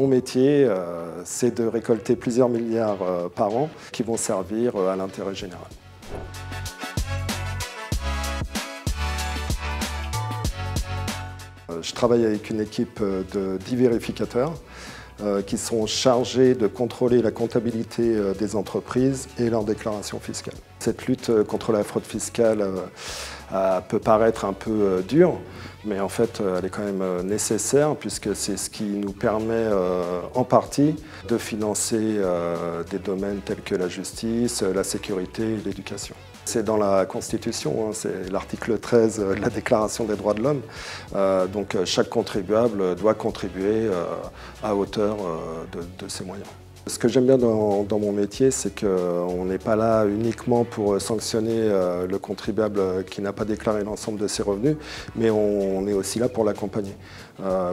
Mon métier, c'est de récolter plusieurs milliards par an qui vont servir à l'intérêt général. Je travaille avec une équipe de 10 vérificateurs qui sont chargés de contrôler la comptabilité des entreprises et leurs déclarations fiscales. Cette lutte contre la fraude fiscale peut paraître un peu dure, mais en fait elle est quand même nécessaire puisque c'est ce qui nous permet en partie de financer des domaines tels que la justice, la sécurité et l'éducation. C'est dans la Constitution, c'est l'article 13 de la Déclaration des droits de l'homme. Donc chaque contribuable doit contribuer à hauteur de ses moyens. Ce que j'aime bien dans mon métier, c'est qu'on n'est pas là uniquement pour sanctionner le contribuable qui n'a pas déclaré l'ensemble de ses revenus, mais on est aussi là pour l'accompagner,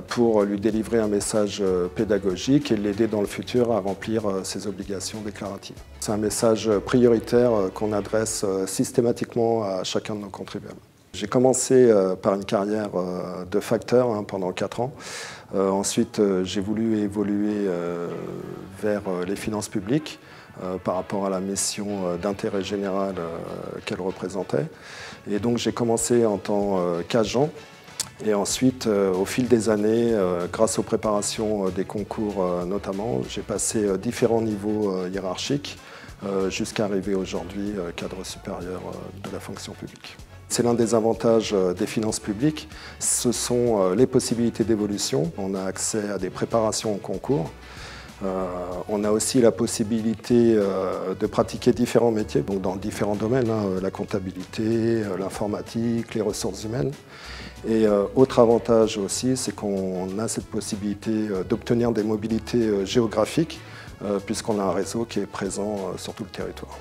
pour lui délivrer un message pédagogique et l'aider dans le futur à remplir ses obligations déclaratives. C'est un message prioritaire qu'on adresse systématiquement à chacun de nos contribuables. J'ai commencé par une carrière de facteur pendant 4 ans. Ensuite, j'ai voulu évoluer vers les finances publiques par rapport à la mission d'intérêt général qu'elle représentait. Et donc j'ai commencé en tant qu'agent. Et ensuite, au fil des années, grâce aux préparations des concours notamment, j'ai passé différents niveaux hiérarchiques jusqu'à arriver aujourd'hui cadre supérieur de la fonction publique. C'est l'un des avantages des finances publiques, ce sont les possibilités d'évolution. On a accès à des préparations au concours. On a aussi la possibilité de pratiquer différents métiers, donc dans différents domaines, la comptabilité, l'informatique, les ressources humaines. Et autre avantage aussi, c'est qu'on a cette possibilité d'obtenir des mobilités géographiques, puisqu'on a un réseau qui est présent sur tout le territoire.